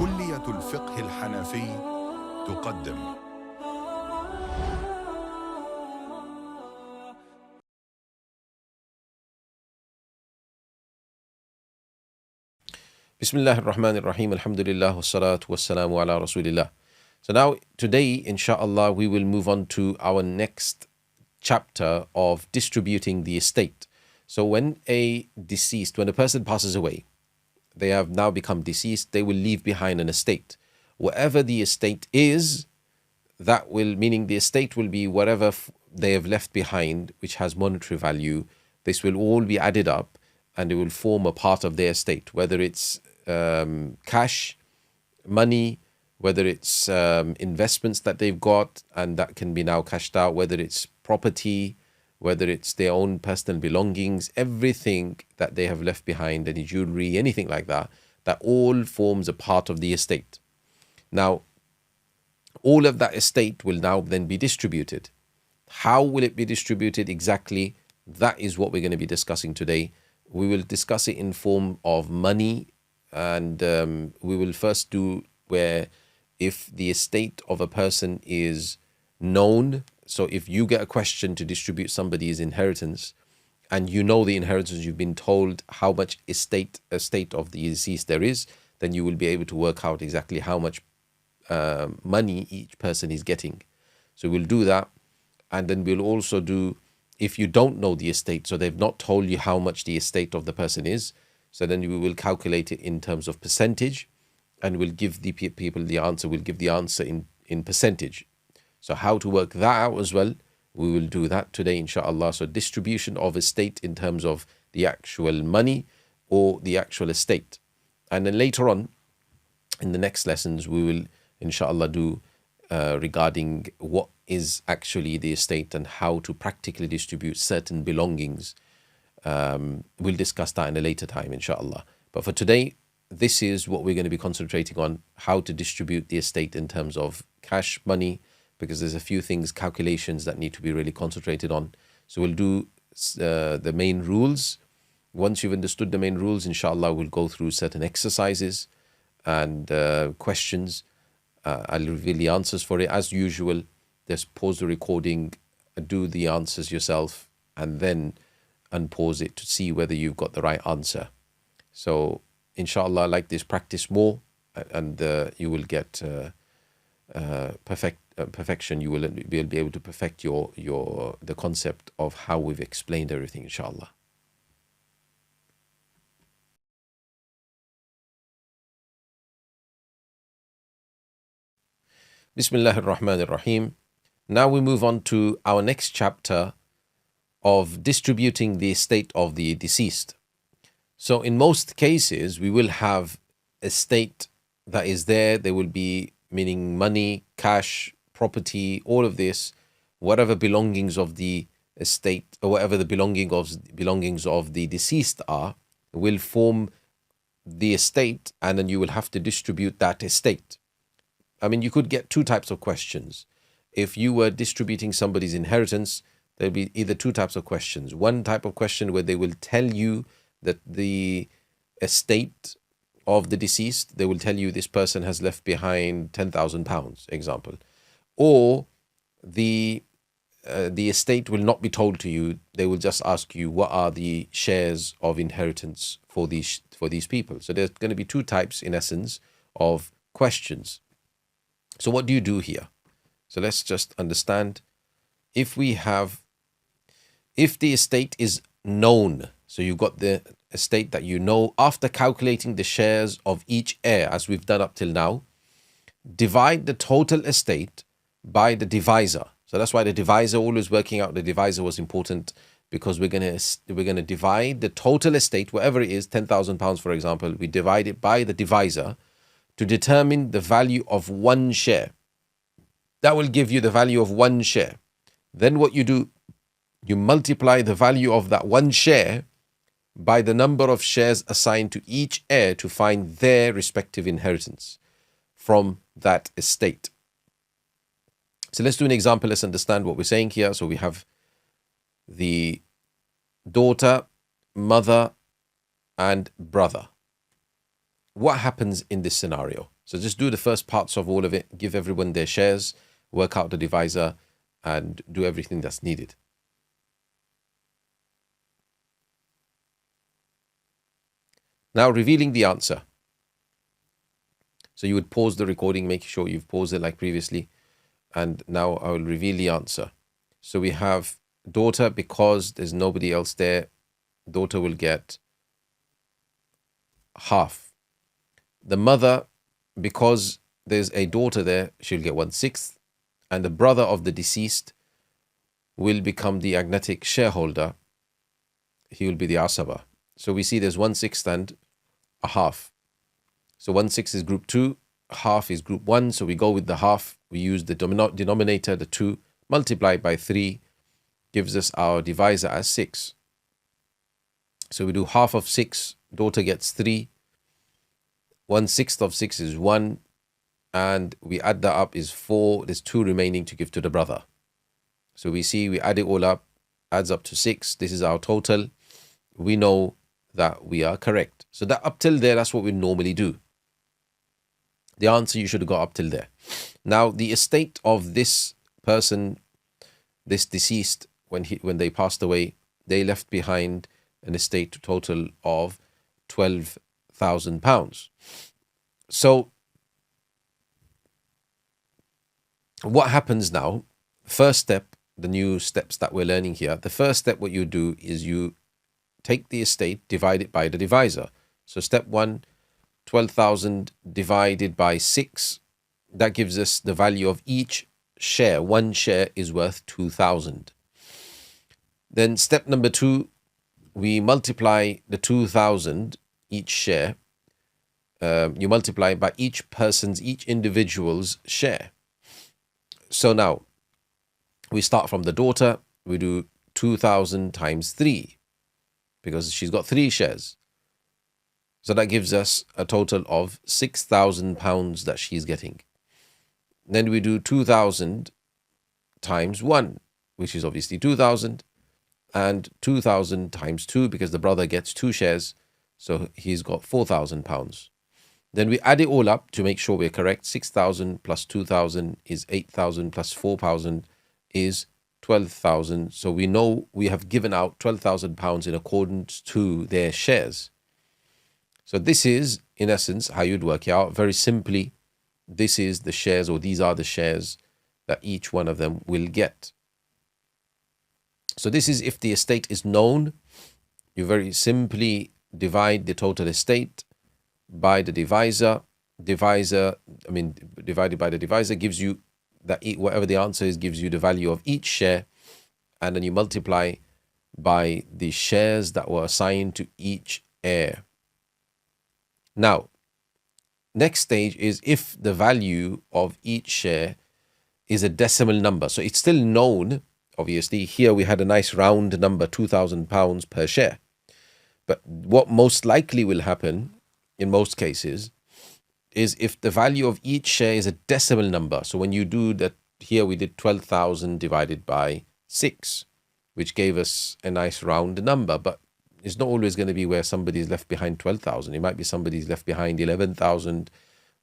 كلية الفقه الحنفي تقدم. Bismillah ar-Rahman ar-Rahim, alhamdulillah, wassalatu wassalamu ala rasulillah. So now, today, inshallah, we will move on to our next chapter of distributing the estate. So when a person passes away, they have now become deceased, they will leave behind an estate. Whatever the estate is, meaning the estate will be whatever they have left behind, which has monetary value. This will all be added up and it will form a part of their estate, whether it's cash, money, whether it's investments that they've got and that can be now cashed out, whether it's property, whether it's their own personal belongings, everything that they have left behind, any jewelry, anything like that, that all forms a part of the estate. Now, all of that estate will now then be distributed. How will it be distributed exactly? That is what we're going to be discussing today. We will discuss it in form of money, and we will first do where if the estate of a person is known. So if you get a question to distribute somebody's inheritance and you know the inheritance, you've been told how much estate of the deceased there is, then you will be able to work out exactly how much money each person is getting. So we'll do that. And then we'll also do, if you don't know the estate, so they've not told you how much the estate of the person is, so then we will calculate it in terms of percentage and we'll give the people the answer. We'll give the answer in percentage. So how to work that out as well, we will do that today, inshallah. So distribution of estate in terms of the actual money or the actual estate. And then later on, in the next lessons, we will, inshallah, do regarding what is actually the estate and how to practically distribute certain belongings. We'll discuss that in a later time, inshallah. But for today, this is what we're going to be concentrating on, how to distribute the estate in terms of cash, money, because there's a few things, calculations that need to be really concentrated on. So we'll do the main rules. Once you've understood the main rules, inshallah, we'll go through certain exercises and questions. I'll reveal the answers for it. As usual, just pause the recording, do the answers yourself, and then unpause it to see whether you've got the right answer. So, inshallah, like this, practice more, and you will get perfection. You will be able to perfect the concept of how we've explained everything, inshallah. Bismillah ar-Rahman ar-Rahim. Now we move on to our next chapter of distributing the estate of the deceased. So in most cases, we will have estate that is there. There will be, meaning money, cash, property, all of this, whatever belongings of the estate or whatever the belongings of the deceased are, will form the estate, and then you will have to distribute that estate. I mean, you could get two types of questions. If you were distributing somebody's inheritance, there'll be either two types of questions. One type of question where they will tell you that the estate of the deceased, they will tell you this person has left behind £10,000, example. Or the estate will not be told to you. They will just ask you, what are the shares of inheritance for these people? So there's going to be two types, in essence, of questions. So what do you do here? So let's just understand. If the estate is known, so you've got the estate that you know, after calculating the shares of each heir, as we've done up till now, divide the total estate by the divisor. So that's why the divisor, always working out the divisor was important, because we're going to divide the total estate, whatever it is, £10,000, for example, we divide it by the divisor to determine the value of one share. That will give you the value of one share. Then what you do, you multiply the value of that one share by the number of shares assigned to each heir to find their respective inheritance from that estate. So let's do an example. Let's understand what we're saying here. So we have the daughter, mother, and brother. what happens in this scenario? So just do the first parts of all of it, give everyone their shares, work out the divisor, and do everything that's needed. Now revealing the answer. So you would pause the recording, make sure you've paused it like previously. And now I will reveal the answer. So we have daughter, because there's nobody else there, daughter will get half. The mother, because there's a daughter there, she'll get 1/6. And the brother of the deceased will become the agnatic shareholder. He will be the asaba. So we see there's 1/6 and a half. So 1/6 is group 2, half is group 1. So we go with the half. We use the denominator, the 2, multiplied by 3, gives us our divisor as 6. So we do half of 6, daughter gets 3. 1/6 of 6 is 1. And we add that up is 4. There's 2 remaining to give to the brother. So we see we add it all up, adds up to 6. This is our total. We know that we are correct. So that up till there, that's what we normally do. The answer you should have got up till there. Now the estate of this person, this deceased, when they passed away, they left behind an estate total of £12,000. So what happens now? First step, the new steps that we're learning here. The first step, what you do is you take the estate, divide it by the divisor. So step 1, 12,000 divided by 6. That gives us the value of each share. One share is worth 2,000. Then step number 2, we multiply the 2,000, each share. You multiply by each individual's share. So now we start from the daughter. We do 2,000 times 3 because she's got 3 shares. So that gives us a total of £6,000 that she's getting. Then we do 2,000 times 1, which is obviously 2,000, and 2,000 times 2 because the brother gets 2 shares. So he's got £4,000. Then we add it all up to make sure we're correct. 6,000 plus 2,000 is 8,000 plus 4,000 is 12,000. So we know we have given out £12,000 in accordance to their shares. So this is, in essence, how you'd work it out. Very simply, this is the shares, or these are the shares that each one of them will get. So this is if the estate is known. You very simply divide the total estate by the divisor. Divided by the divisor gives you that whatever the answer is, gives you the value of each share, and then you multiply by the shares that were assigned to each heir. Now, next stage is if the value of each share is a decimal number. So it's still known, obviously. Here we had a nice round number, £2,000 per share. But what most likely will happen in most cases is if the value of each share is a decimal number. So when you do that, here we did 12,000 divided by 6, which gave us a nice round number. But it's not always going to be where somebody's left behind 12,000. It might be somebody's left behind 11,000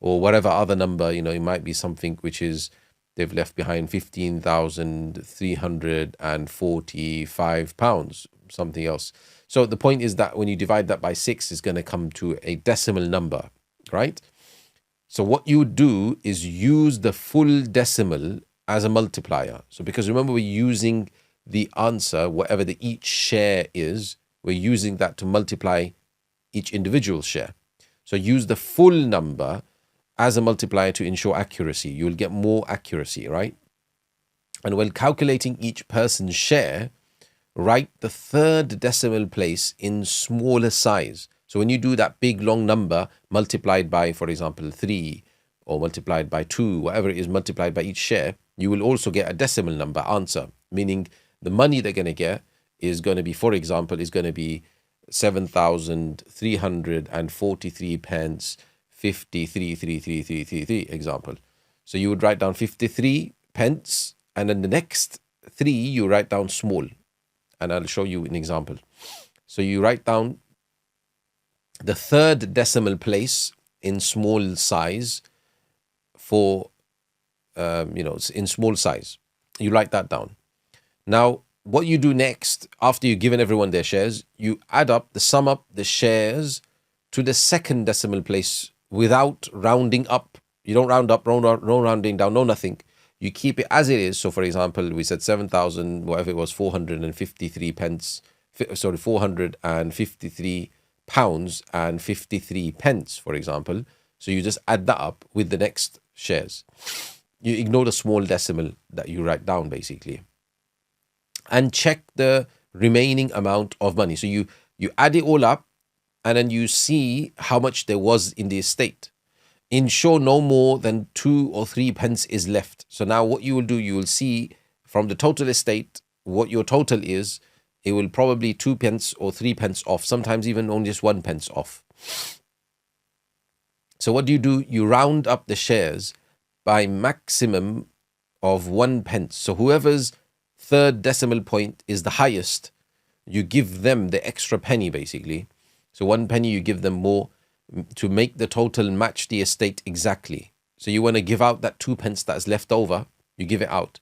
or whatever other number. It might be something which is they've left behind £15,345, something else. So the point is that when you divide that by 6, it's going to come to a decimal number, right? So what you do is use the full decimal as a multiplier. So because remember, we're using the answer, whatever the each share is, we're using that to multiply each individual share. So use the full number as a multiplier to ensure accuracy. You'll get more accuracy, right? And when calculating each person's share, write the third decimal place in smaller size. So when you do that big long number multiplied by, for example, 3 or multiplied by 2, whatever it is multiplied by each share, you will also get a decimal number answer, meaning the money they're going to get is going to be, for example, is going to be 7,343 pence, 533333, example. So you would write down 53 pence, and then the next 3 you write down small. And I'll show you an example. So you write down the third decimal place in small size for, in small size. You write that down. Now, what you do next, after you've given everyone their shares, you sum up the shares to the second decimal place without rounding up. You don't round up, no rounding down, no nothing. You keep it as it is. So, for example, we said 7,000, whatever it was, 453 pence, 453 pounds and 53 pence, for example. So you just add that up with the next shares. You ignore the small decimal that you write down, basically, and check the remaining amount of money. So you add it all up, and then you see how much there was in the estate. Ensure no more than 2 or 3 pence is left. So now what you will do, you will see from the total estate what your total is. It will probably 2 pence or 3 pence off, sometimes even only just 1 pence off. So what do? You round up the shares by maximum of 1 pence. So whoever's third decimal point is the highest, you give them the extra penny, basically. So 1 penny, you give them more to make the total match the estate exactly. So you want to give out that 2 pence that's left over, you give it out.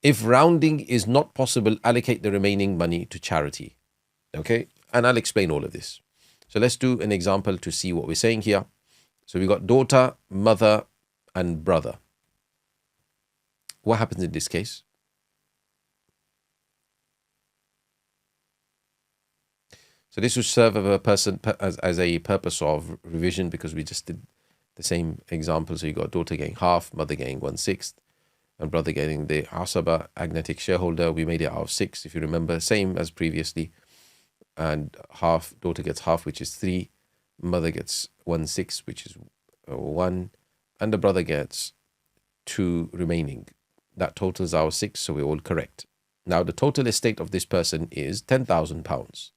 If rounding is not possible, allocate the remaining money to charity. Okay, and I'll explain all of this. So let's do an example to see what we're saying here. So we got daughter, mother, and brother. What happens in this case? So this will serve as a purpose of revision, because we just did the same example. So you got daughter getting half, mother getting 1/6, and brother getting the asaba, agnatic shareholder. We made it out of 6, if you remember, same as previously. And half, daughter gets half, which is 3. Mother gets 1/6, which is 1, and the brother gets 2 remaining. That totals our 6, so we're all correct. Now the total estate of this person is £10,000.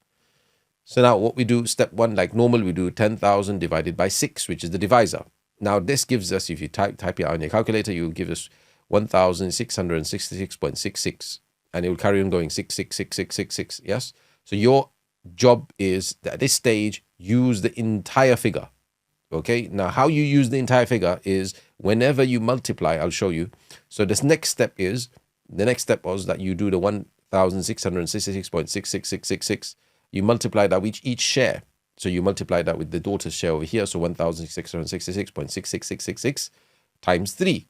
So now what we do, step 1, like normal, we do 10,000 divided by 6, which is the divisor. Now this gives us, if you type it out on your calculator, you will give us 1,666.66, and it will carry on going 66666. Yes. So your job is that at this stage, use the entire figure. Okay. Now how you use the entire figure is whenever you multiply, I'll show you. So the next step was that you do the 1,666.66666. You multiply that with each share. So you multiply that with the daughter's share over here. So 1,666.66666 times 3.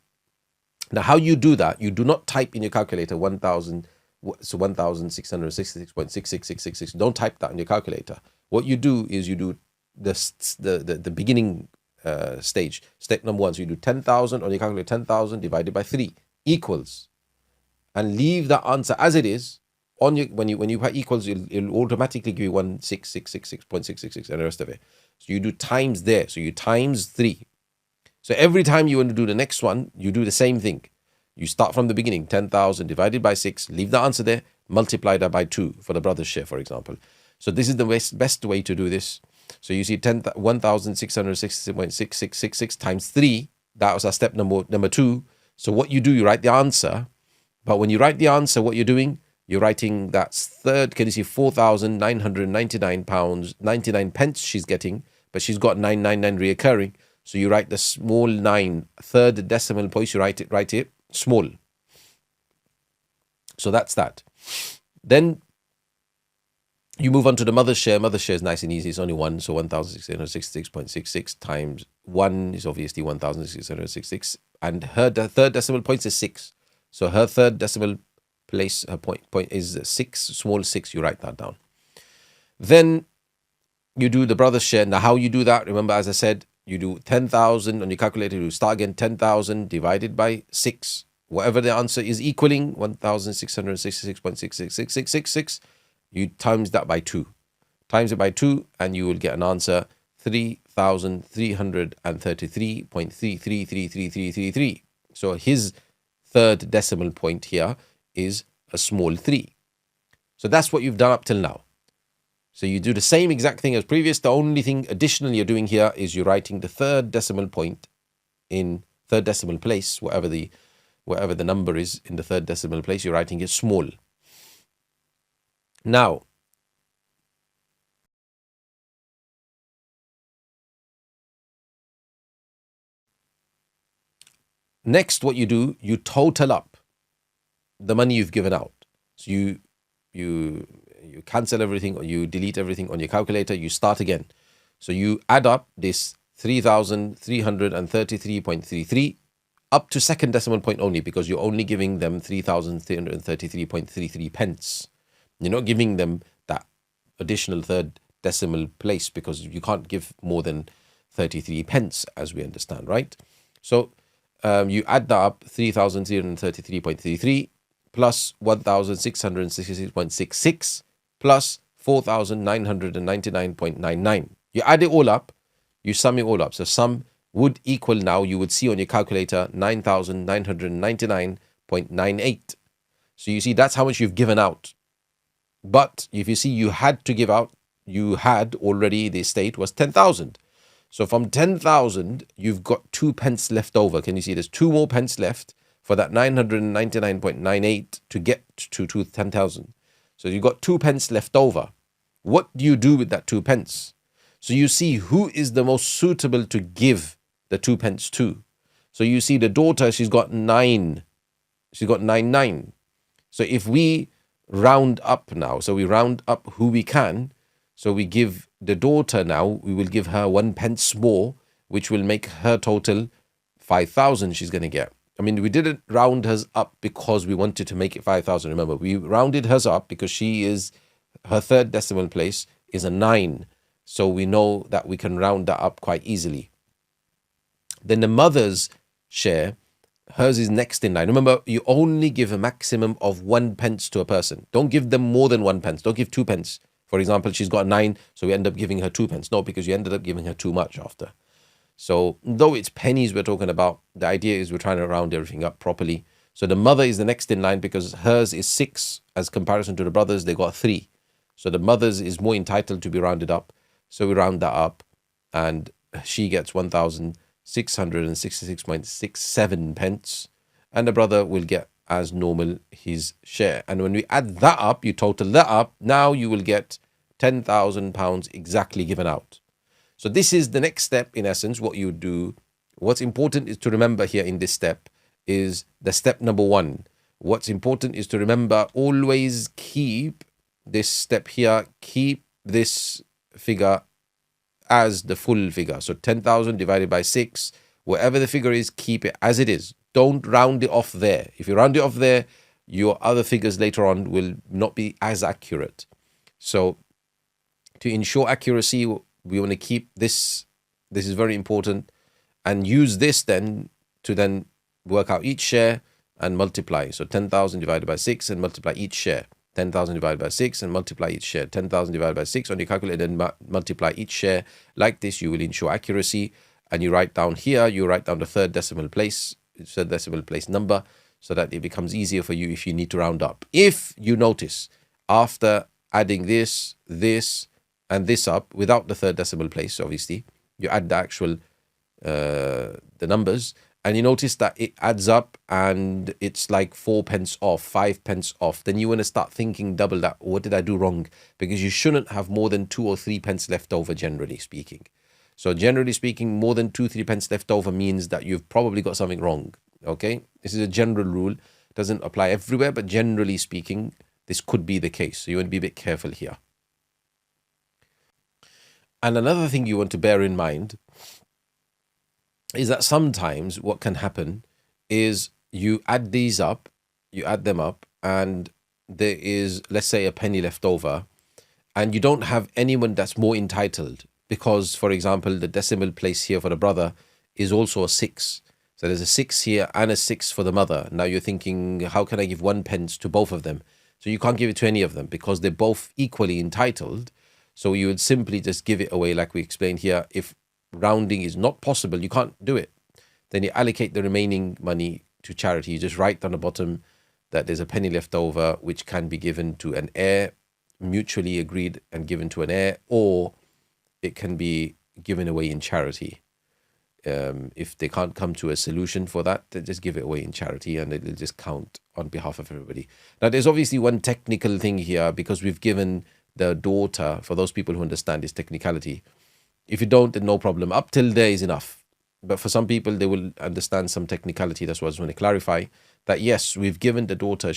Now, how you do that, you do not type in your calculator 1,666.66666. Don't type that in your calculator. What you do is you do the beginning stage, step number 1. So you do 10,000 on your calculator, 10,000 divided by 3 equals, and leave the answer as it is. When you put equals, it'll automatically give you 1,666.666 and the rest of it. So you do times there. So you times 3. So every time you want to do the next one, you do the same thing. You start from the beginning, 10,000 divided by 6, leave the answer there, multiply that by 2 for the brother's share, for example. So this is the best way to do this. So you see 1,666.6666 times 3. That was our step number 2. So what you do, you write the answer. But when you write the answer, what you're doing, you're writing that's third. Can you see 4,999 pounds 99 pence she's getting, but she's got 999 reoccurring. So you write the small 9, third decimal place. You write it small. So that's that. Then you move on to the mother's share. Mother's share is nice and easy. It's only 1, so 1,666.66 times 1 is obviously 1,666, and her third decimal point is 6. So her third decimal place, her point is 6, small 6. You write that down. Then you do the brother's share. Now how you do that, remember, as I said, you do 10,000 on your calculator. You start again, 10,000 divided by 6. Whatever the answer is equaling, 1,666.66666, you times that by 2. Times it by 2, and you will get an answer 3,333.333333. So his third decimal point here is a small 3. So that's what you've done up till now. So you do the same exact thing as previous. The only thing additional you're doing here is you're writing the third decimal point in third decimal place, whatever the number is in the third decimal place, you're writing it small. Now, next, what you do, you total up the money you've given out. So you cancel everything, or you delete everything on your calculator, you start again. So you add up this 3,333.33 up to second decimal point only, because you're only giving them 3,333.33 pence. You're not giving them that additional third decimal place, because you can't give more than 33 pence, as we understand, right? So you add that up, 3,333.33 plus 1,666.66 plus 4,999.99. You add it all up, you sum it all up. So sum would equal, now you would see on your calculator, 9,999.98. So you see, that's how much you've given out. But if you see, you had to give out, you had already, the estate was 10,000. So from 10,000, you've got 2 pence left over. Can you see there's 2 more pence left for that 999.98 to get to 10,000. So you've got 2 pence left over. What do you do with that 2 pence? So you see who is the most suitable to give the 2 pence to. So you see the daughter, she's got 9. She's got 9. So if we round up now, so we round up who we can. So we give the daughter now, we will give her 1 pence more, which will make her total 5,000 she's going to get. I mean, we didn't round hers up because we wanted to make it 5,000. Remember, we rounded hers up because her third decimal place is a 9. So we know that we can round that up quite easily. Then the mother's share, hers is next in line. Remember, you only give a maximum of 1 pence to a person. Don't give them more than 1 pence. Don't give 2 pence. For example, she's got 9, so we end up giving her 2 pence. No, because you ended up giving her too much after. So though it's pennies we're talking about, the idea is we're trying to round everything up properly. So the mother is the next in line because hers is 6 as comparison to the brothers, they got 3. So the mother's is more entitled to be rounded up. So we round that up and she gets 1,666.67 pence. And the brother will get, as normal, his share. And when we add that up, you total that up, now you will get £10,000 exactly given out. So this is the next step, in essence, what you do. What's important is to remember here in this step is the step number 1. What's important is to remember, always keep this step here, keep this figure as the full figure. So 10,000 divided by 6, whatever the figure is, keep it as it is. Don't round it off there. If you round it off there, your other figures later on will not be as accurate. So to ensure accuracy, we want to keep this. This is very important, and use this then to then work out each share and multiply. So 10,000 divided by 6 and multiply each share. 10,000 divided by 6 and multiply each share. 10,000 divided by 6 on your calculator and multiply each share. Like this, you will ensure accuracy. And you write down here, you write down the third decimal place number, so that it becomes easier for you if you need to round up. If you notice, after adding this, and this up, without the third decimal place, obviously, you add the actual, the numbers, and you notice that it adds up and it's like 4 pence off, 5 pence off, then you want to start thinking double that. What did I do wrong? Because you shouldn't have more than 2 or 3 pence left over, generally speaking. So generally speaking, more than 2-3 pence left over means that you've probably got something wrong. Okay, this is a general rule. It doesn't apply everywhere, but generally speaking, this could be the case. So you want to be a bit careful here. And another thing you want to bear in mind is that sometimes what can happen is you add these up, you add them up, and there is, let's say, a penny left over, and you don't have anyone that's more entitled. Because, for example, the decimal place here for the brother is also a 6. So there's a 6 here and a 6 for the mother. Now you're thinking, how can I give 1 pence to both of them? So you can't give it to any of them because they're both equally entitled. So you would simply just give it away, like we explained here. If rounding is not possible, you can't do it. Then you allocate the remaining money to charity. You just write on the bottom that there's a penny left over, which can be given to an heir, mutually agreed and given to an heir, or it can be given away in charity. If they can't come to a solution for that, they just give it away in charity and it'll just count on behalf of everybody. Now, there's obviously one technical thing here, because we've given the daughter, for those people who understand this technicality. If you don't, then no problem. Up till there is enough. But for some people, they will understand some technicality. That's what I just want to clarify. That yes, we've given the daughter,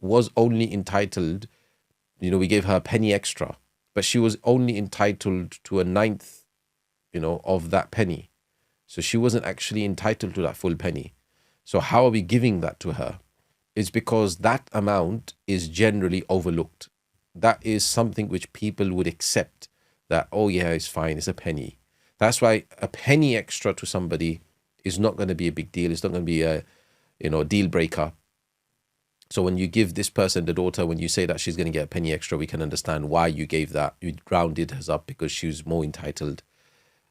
was only entitled, we gave her a penny extra, but she was only entitled to a ninth, of that penny. So she wasn't actually entitled to that full penny. So how are we giving that to her? It's because that amount is generally overlooked. That is something which people would accept, that, oh yeah, it's fine, it's a penny. That's why a penny extra to somebody is not going to be a big deal. It's not going to be a deal breaker. So when you give this person, the daughter, when you say that she's going to get a penny extra, we can understand why you gave that. You rounded hers up because she was more entitled.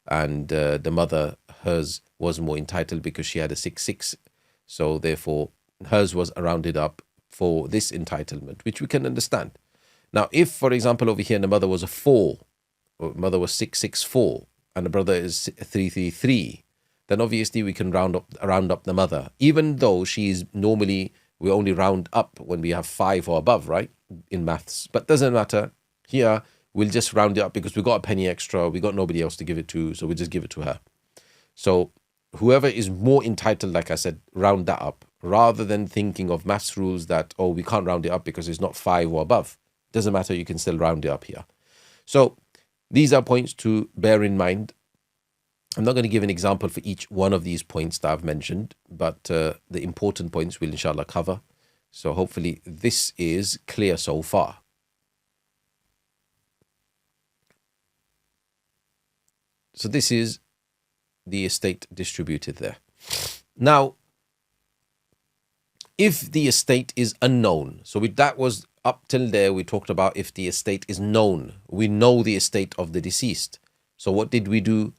And the mother, hers was more entitled because she had a 6/6. So therefore, hers was rounded up for this entitlement, which we can understand. Now, if, for example, over here, the mother was a 4, or mother was 6/6/4, and the brother is 3/3/3, then obviously we can round up the mother, even though she's normally, we only round up when we have 5 or above, right, in maths. But doesn't matter. Here, we'll just round it up because we got a penny extra. We got nobody else to give it to, so we just give it to her. So whoever is more entitled, like I said, round that up, rather than thinking of maths rules that, oh, we can't round it up because it's not 5 or above. Doesn't matter, you can still round it up here. So these are points to bear in mind. I'm not going to give an example for each one of these points that I've mentioned, but the important points we'll inshallah cover. So hopefully this is clear so far. So this is the estate distributed there. Now, if the estate is unknown, so that was up till there, we talked about if the estate is known. We know the estate of the deceased. So what did we do?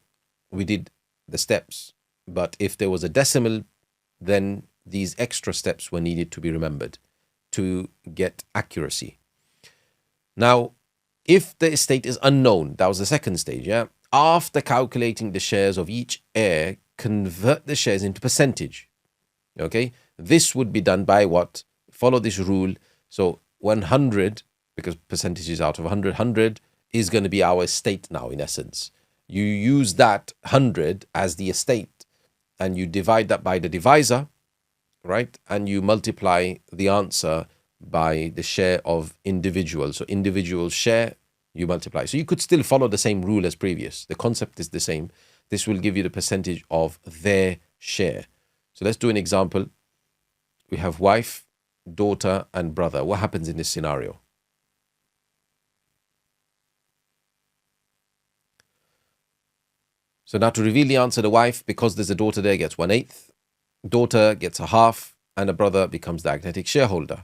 We did the steps. But if there was a decimal, then these extra steps were needed to be remembered to get accuracy. Now, if the estate is unknown, that was the second stage, yeah? After calculating the shares of each heir, convert the shares into percentage. Okay? This would be done by what? Follow this rule. So 100, because percentage is out of 100 is going to be our estate now, in essence. You use that 100 as the estate, and you divide that by the divisor, right? And you multiply the answer by the share of individuals. So individual share, you multiply. So you could still follow the same rule as previous. The concept is the same. This will give you the percentage of their share. So let's do an example. We have wife, daughter, and brother. What happens in this scenario? So now to reveal the answer, the wife, because there's a daughter there, gets 1/8. Daughter gets a half, and a brother becomes the agnetic shareholder.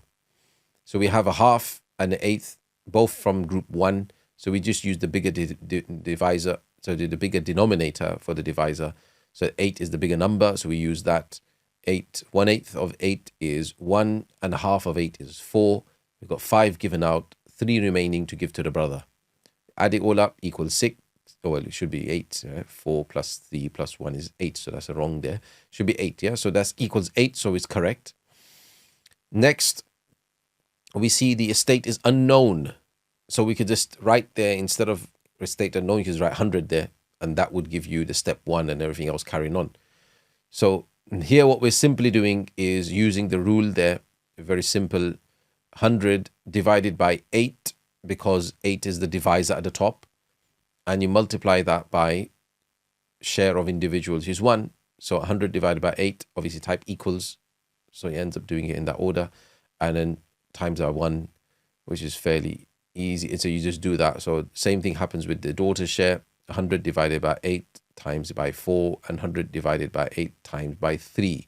So we have a half and an eighth, both from group 1. So we just use the bigger divisor, so the bigger denominator for the divisor. So 8 is the bigger number, so we use that. 1/8 of 8 is 1, and a half of 8 is 4. We've got 5 given out, 3 remaining to give to the brother. Add it all up, equals 6. Well, it should be 8. 4 plus 3 plus 1 is 8, so that's a wrong there. Should be 8, yeah? So that's equals 8, so it's correct. Next, we see the estate is unknown. So we could just write there, instead of estate unknown, you could just write 100 there, and that would give you the step 1 and everything else carrying on. So here what we're simply doing is using the rule there, very simple, 100 divided by 8, because 8 is the divisor at the top, and you multiply that by share of individuals is 1. So 100 divided by 8, obviously type equals, so it ends up doing it in that order, and then times by 1, which is fairly easy. So you just do that. So same thing happens with the daughter's share, 100 divided by 8 times by 4, and 100 divided by 8 times by 3.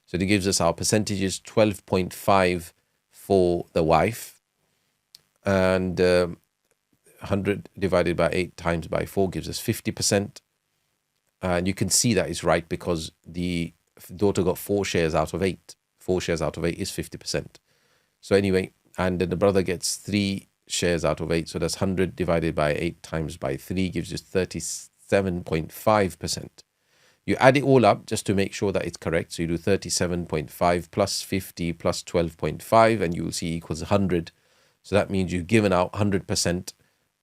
So that gives us our percentages, 12.5 for the wife, and 100 divided by 8 times by 4 gives us 50%. And you can see that is right because the daughter got 4 shares out of 8. 4 shares out of 8 is 50%. So anyway, and then the brother gets 3 shares out of 8. So that's 100 divided by 8 times by 3 gives us 37.5%. You add it all up just to make sure that it's correct. So you do 37.5 plus 50 plus 12.5, and you will see equals 100. So that means you've given out 100%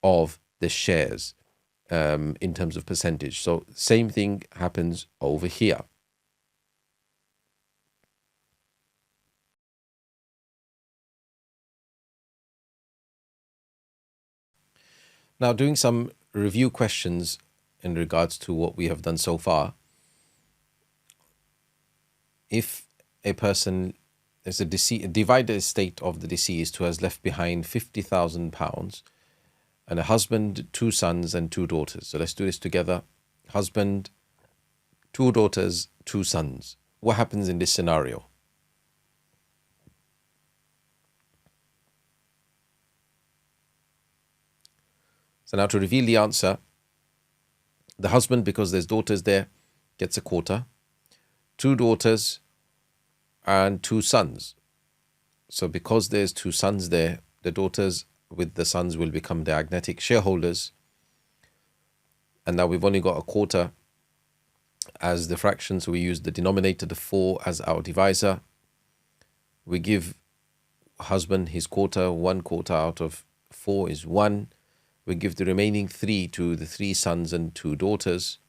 of the shares. in terms of percentage. So same thing happens over here. Now, doing some review questions in regards to what we have done so far. If a person is a divided estate of the deceased who has left behind £50,000 and a husband, 2 sons and 2 daughters. So let's do this together. Husband, 2 daughters, 2 sons. What happens in this scenario? So now to reveal the answer, the husband, because there's daughters there, gets a quarter. 2 daughters and 2 sons. So because there's 2 sons there, the daughters with the sons will become diagnetic shareholders. And now we've only got a quarter as the fraction, so we use the denominator, the 4, as our divisor. We give husband his quarter. 1 quarter out of 4 is 1. We give the remaining 3 to the 3 sons and 2 daughters.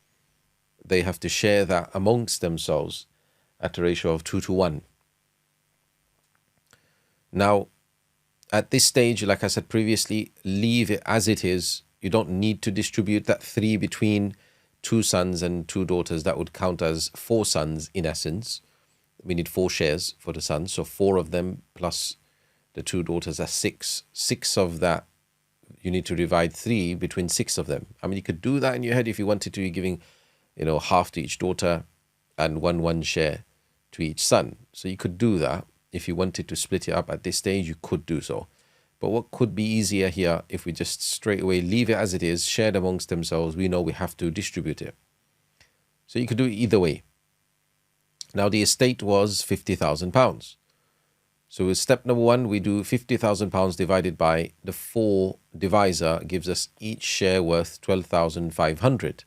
They have to share that amongst themselves at a ratio of 2 to 1. Now, at this stage, like I said previously, leave it as it is. You don't need to distribute that 3 between 2 sons and 2 daughters. That would count as 4 sons in essence. We need 4 shares for the sons. So 4 of them plus the 2 daughters are 6. 6 of that, you need to divide 3 between 6 of them. I mean, you could do that in your head if you wanted to. You're giving, half to each daughter and 1 share to each son. So you could do that. If you wanted to split it up at this stage, you could do so. But what could be easier here, if we just straight away leave it as it is, shared amongst themselves, we know we have to distribute it. So you could do it either way. Now the estate was £50,000. So with step number 1, we do £50,000 divided by the 4 divisor gives us each share worth 12,500.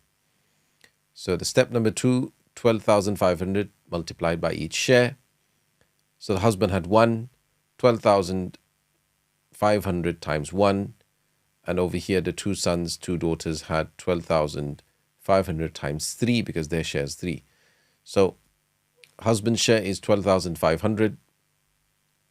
So the step number 2, 12,500 multiplied by each share. So the husband had 1, 12,500 times 1. And over here, the 2 sons, 2 daughters had 12,500 times 3 because their share is 3. So husband's share is 12,500.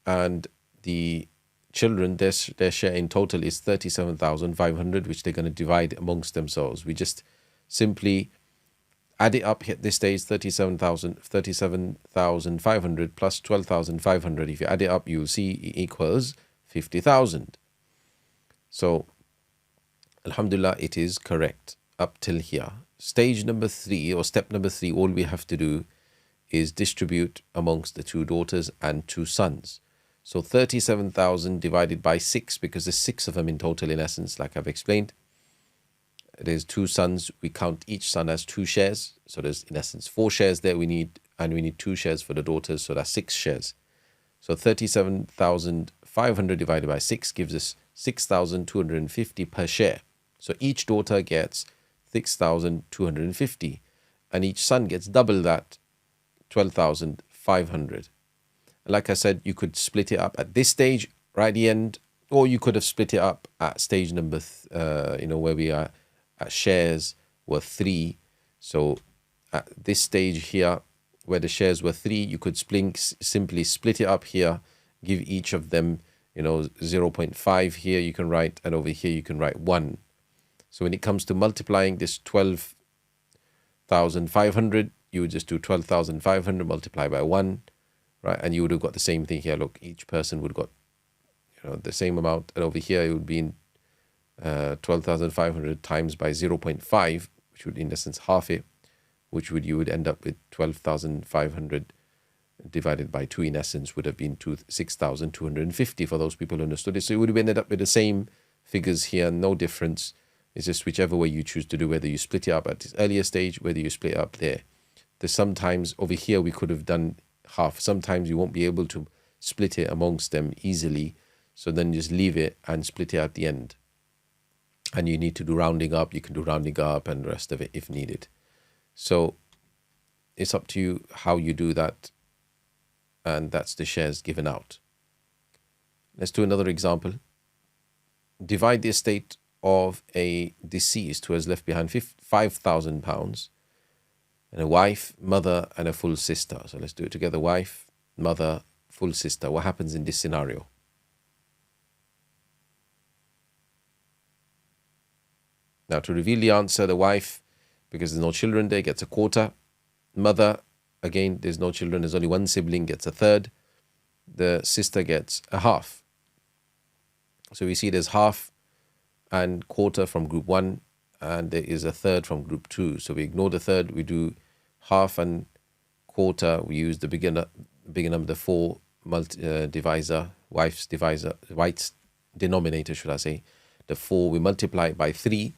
And the children, their share in total is 37,500, which they're going to divide amongst themselves. We just simply add it up at this stage, 37,500 plus 12,500. If you add it up, you'll see it equals 50,000. So, alhamdulillah, it is correct up till here. Stage number 3 or step number 3, all we have to do is distribute amongst the 2 daughters and 2 sons. So 37,000 divided by 6, because there's 6 of them in total in essence, like I've explained. There's 2 sons. We count each son as 2 shares. So there's in essence 4 shares there we need, and we need 2 shares for the daughters. So that's 6 shares. So 37,500 divided by 6 gives us 6,250 per share. So each daughter gets 6,250 and each son gets double that, 12,500. Like I said, you could split it up at this stage right at the end, or you could have split it up at stage number where we are at shares were 3. So at this stage here where the shares were 3, you could simply split it up here, give each of them 0.5 here you can write, and over here you can write 1. So when it comes to multiplying this 12,500, you would just do 12,500 multiplied by 1, right? And you would have got the same thing here. Look, each person would have got the same amount, and over here it would be in 12,500 times by 0.5, which would in essence half it, which you would end up with 12,500 divided by 2 in essence would have been 6,250 for those people who understood it. So you would have ended up with the same figures here, no difference. It's just whichever way you choose to do, whether you split it up at this earlier stage, whether you split it up there. There's sometimes over here we could have done half. Sometimes you won't be able to split it amongst them easily. So then just leave it and split it at the end. And you need to do rounding up. You can do rounding up and the rest of it if needed. So it's up to you how you do that. And that's the shares given out. Let's do another example. Divide the estate of a deceased who has left behind £5,000 and a wife, mother, and a full sister. So let's do it together. Wife, mother, full sister. What happens in this scenario? Now, to reveal the answer, the wife, because there's no children there, gets a quarter. Mother, again, there's no children, there's only one sibling, gets a third. The sister gets a half. So we see there's half and quarter from group 1, and there is a third from group 2. So we ignore the third, we do half and quarter. We use the bigger number, the 4 divisor, wife's denominator, should I say. The 4, we multiply it by 3,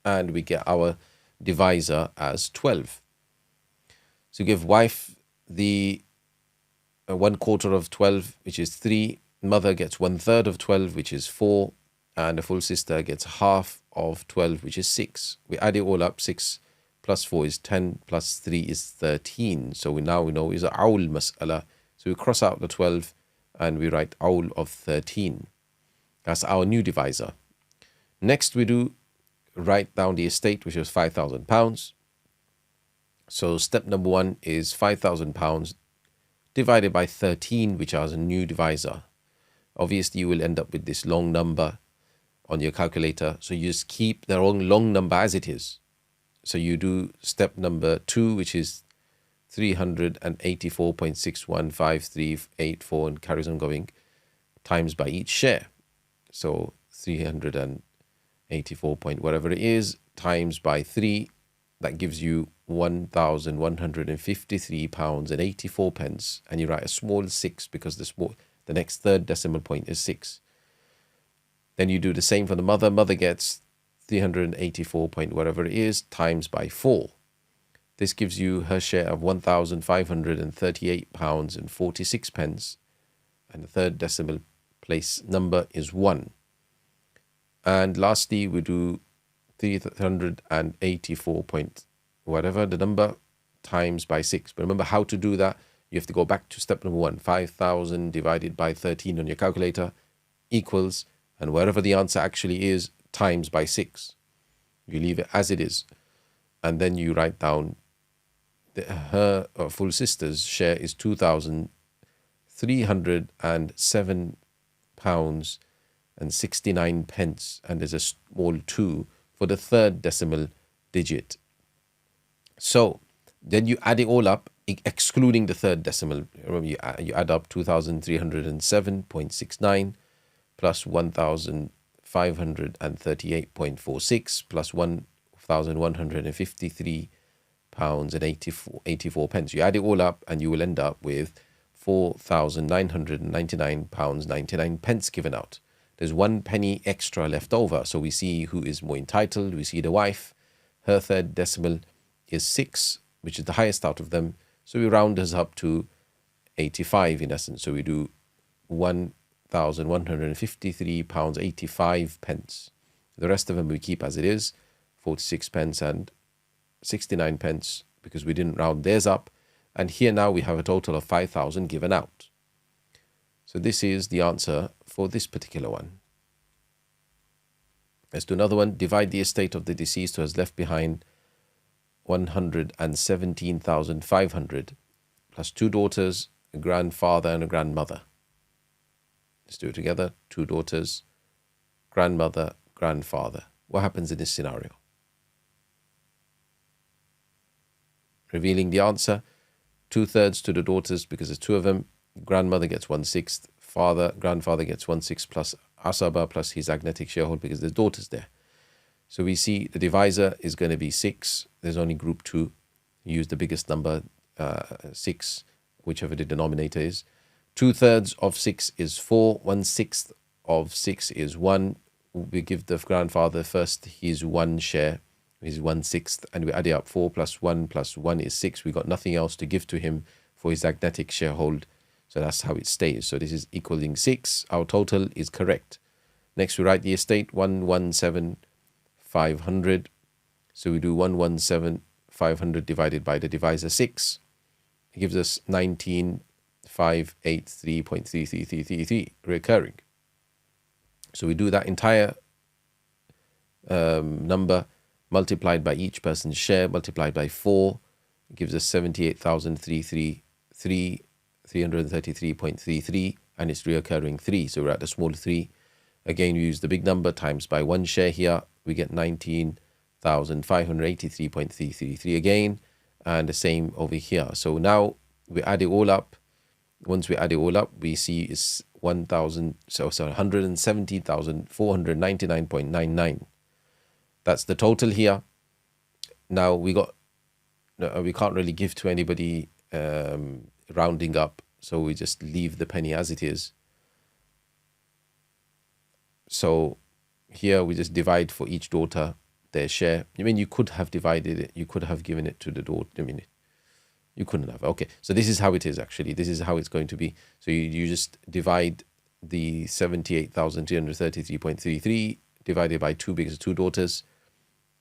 and we get our divisor as 12. So give wife the 1/4 of 12, which is 3. Mother gets 1/3 of 12, which is 4. And the full sister gets half of 12, which is 6. We add it all up. 6 plus 4 is 10, plus 3 is 13. So we know is a awl mas'ala. So we cross out the 12 and we write awl of 13. That's our new divisor. Next we do write down the estate, which was £5,000. So step number 1 is £5,000 divided by 13, which is a new divisor. Obviously, you will end up with this long number on your calculator. So you just keep the long number as it is. So you do step number 2, which is 384.615384, and carries on going, times by each share. So 384 point whatever it is times by 3, that gives you £1,153.84, and you write a small 6 because the next third decimal point is 6. Then you do the same for the mother. Mother gets 384 point whatever it is times by 4. This gives you her share of £1,538.46, and the third decimal place number is 1. And lastly, we do 384 point whatever the number times by 6. But remember how to do that. You have to go back to step number 1. 5,000 divided by 13 on your calculator equals, and wherever the answer actually is, times by 6. You leave it as it is. And then you write down her full sister's share is £2,307.69, and there's a small 2 for the third decimal digit. So then you add it all up, excluding the third decimal. Remember, you add up 2,307.69 plus 1,538.46 plus £1,153.84. You add it all up and you will end up with £4,999.99 given out. There's 1 penny extra left over. So we see who is more entitled. We see the wife. Her third decimal is 6, which is the highest out of them. So we round this up to 85 in essence. So we do £1,153.85. The rest of them we keep as it is, 46 pence and 69 pence, because we didn't round theirs up. And here now we have a total of 5,000 given out. So this is the answer for this particular one. Let's do another one. Divide the estate of the deceased who has left behind 117,500 plus 2 daughters, a grandfather and a grandmother. Let's do it together. 2 daughters, grandmother, grandfather. What happens in this scenario? Revealing the answer, 2/3 to the daughters because there's 2 of them. Grandmother gets 1/6. Grandfather gets 1/6 plus asaba plus his agnetic sharehold because there's daughters there. So we see the divisor is going to be 6. There's only group 2. Use the biggest number, 6, whichever the denominator is. 2/3 of 6 is 4. 1/6 of 6 is 1. We give the grandfather first his 1 share, his 1/6, and we add it up. 4 plus 1 plus 1 is 6. We got nothing else to give to him for his agnetic sharehold. So that's how it stays. So this is equaling 6. Our total is correct. Next we write the estate, 117,500. So we do 117,500 divided by the divisor 6. It gives us 19,583.33333 recurring. So we do that entire number multiplied by each person's share multiplied by 4 gives us 333.33, and it's reoccurring 3. So we're at the small 3. Again, we use the big number times by 1 share here. We get 19,583.333 again, and the same over here. So now we add it all up. Once we add it all up, we see it's 170,499.99. That's the total here. Now we can't really give to anybody rounding up, so we just leave the penny as it is. So here we just divide for each daughter their share. I mean, you could have divided it. You could have given it to the daughter. I mean, you couldn't have. Okay, so this is how it is actually. This is how it's going to be. So you just divide the 78,333.33 divided by 2 because 2 daughters.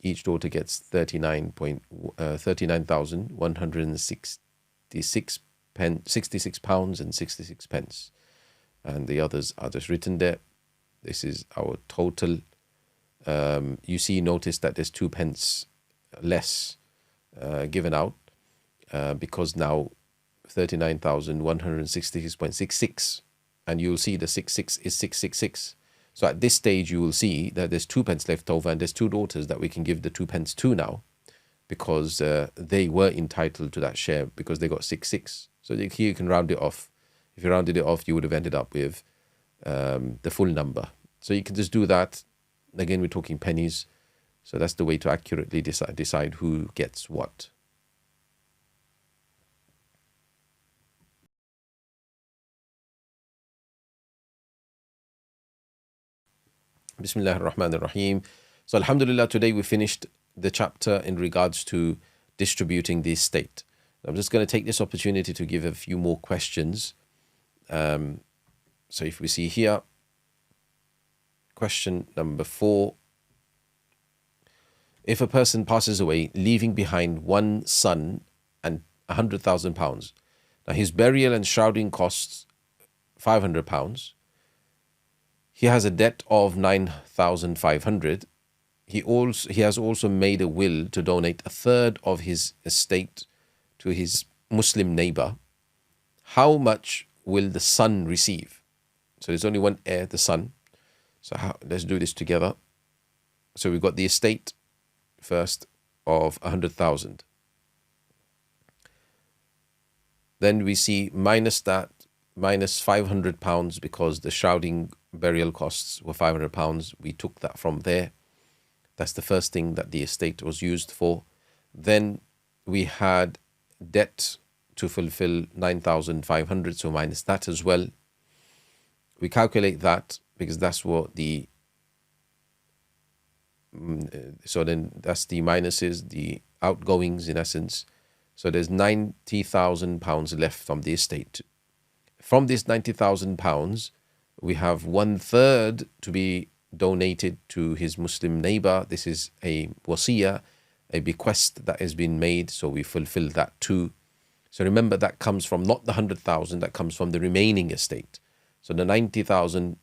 Each daughter gets 39,166 pounds and 66 pence. And the others are just written there. This is our total. Notice that there's 2 pence less given out because now 39,166.66, and you'll see the 66 is 666. So at this stage, you will see that there's 2 pence left over, and there's 2 daughters that we can give the 2 pence to now, because they were entitled to that share because they got 66. So here you can round it off. If you rounded it off, you would have ended up with the full number. So you can just do that. Again, we're talking pennies. So that's the way to accurately decide who gets what. Bismillah ar-Rahman ar-Rahim. So alhamdulillah, today we finished the chapter in regards to distributing the estate. I'm just going to take this opportunity to give a few more questions. So if we see here, question number 4. If a person passes away, leaving behind 1 son and £100,000, now his burial and shrouding costs £500. He has a debt of 9,500. He has also made a will to donate 1/3 of his estate to his Muslim neighbor. How much will the son receive? So there's only one heir, the son. So let's do this together. So we've got the estate first of 100,000. Then we see minus that, minus £500 because the shrouding burial costs were £500. We took that from there. That's the first thing that the estate was used for. Then we had debt to fulfill 9,500, so minus that as well. We calculate that because that's what the so then that's the minuses, the outgoings in essence. So there's £90,000 left from the estate. From this £90,000, we have 1/3 to be donated to his Muslim neighbor. This is a wasiyah, a bequest that has been made, so we fulfill that too. So remember, that comes from not the 100,000, that comes from the remaining estate. So the 90,000,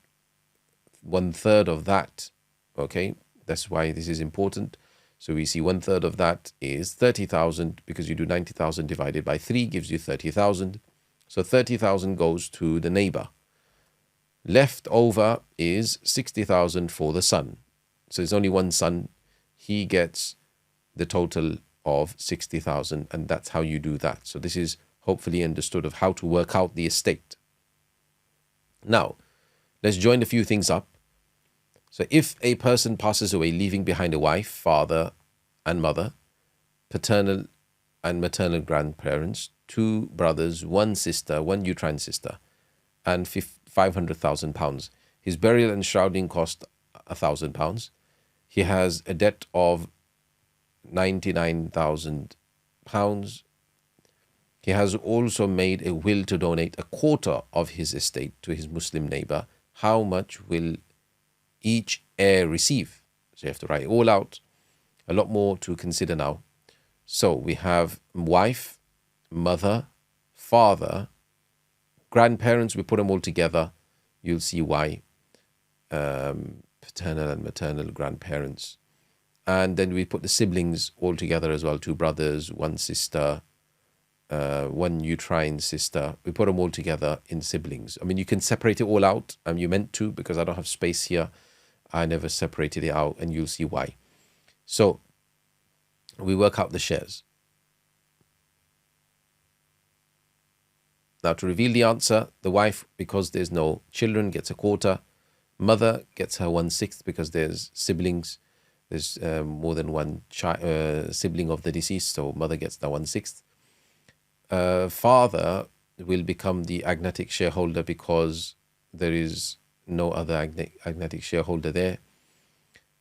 1/3 of that, okay, that's why this is important. So we see 1/3 of that is 30,000, because you do 90,000 divided by 3 gives you 30,000. So 30,000 goes to the neighbor. Left over is 60,000 for the son. So there's only one son. He gets the total of 60,000, and that's how you do that. So this is hopefully understood of how to work out the estate. Now, let's join a few things up. So if a person passes away leaving behind a wife, father and mother, paternal and maternal grandparents, 2 brothers, 1 sister, 1 uterine sister, and £500,000. His burial and shrouding cost £1,000. He has a debt of £99,000. He has also made a will to donate 1/4 of his estate to his Muslim neighbor. How much will each heir receive? So you have to write it all out. A lot more to consider now. So we have wife, mother, father, grandparents. We put them all together. You'll see why. Paternal and maternal grandparents. And then we put the siblings all together as well, 2 brothers, 1 sister, 1 uterine sister. We put them all together in siblings. I mean, you can separate it all out. You meant to, because I don't have space here. I never separated it out, and you'll see why. So we work out the shares. Now, to reveal the answer, the wife, because there's no children, gets a quarter. Mother gets her 1/6 because there's siblings. There's more than one sibling of the deceased, so mother gets the 1/6. Father will become the agnatic shareholder because there is no other agnatic shareholder there.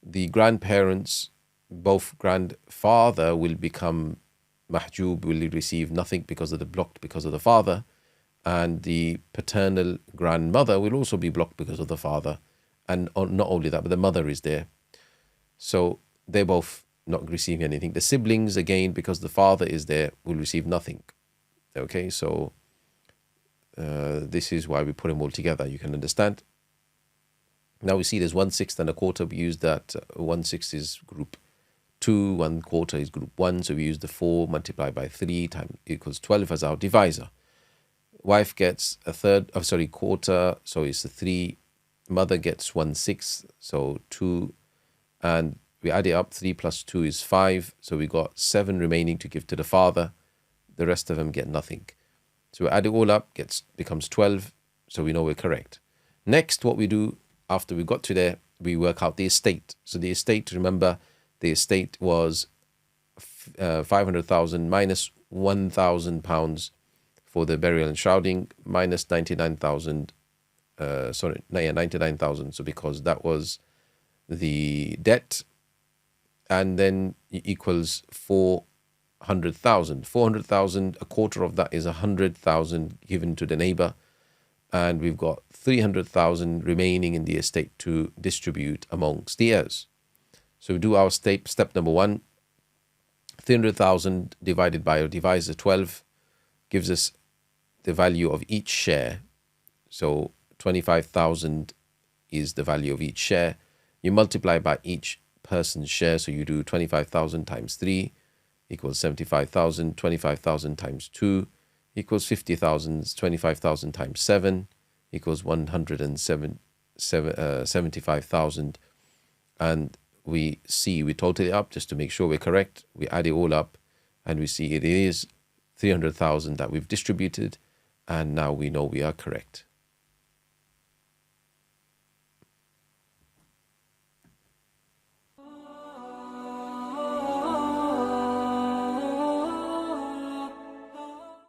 The grandparents, both grandfather will become mahjub, will receive nothing because of the blocked because of the father, and the paternal grandmother will also be blocked because of the father. And not only that, but the mother is there. So they're both not receiving anything. The siblings, again, because the father is there, will receive nothing. Okay, so this is why we put them all together. You can understand. Now we see there's 1/6 and a quarter. We use that 1/6 is group 2, 1/4 is group 1. So we use the 4 multiplied by 3 times equals 12 as our divisor. Wife gets a third, quarter, so it's a 3. Mother gets 1/6, so 2. And we add it up. 3 plus 2 is 5. So we got 7 remaining to give to the father. The rest of them get nothing. So we add it all up, becomes 12. So we know we're correct. Next, what we do after we got to there, we work out the estate. So the estate, remember, the estate was 500,000 minus 1,000 pounds for the burial and shrouding, minus 99,000. 99,000. So because that was the debt, and then it equals 400,000. 400,000, a quarter of that is 100,000 given to the neighbor, and we've got 300,000 remaining in the estate to distribute amongst the heirs. So we do our step number 1. 300,000 divided by our divisor 12 gives us the value of each share. So 25,000 is the value of each share. You multiply by each person's share, so you do 25,000 times 3 equals 75,000. 25,000 times 2 equals 50,000. 25,000 times 7 equals 175,000. And we total it up just to make sure we're correct. We add it all up, and we see it is 300,000 that we've distributed, and now we know we are correct.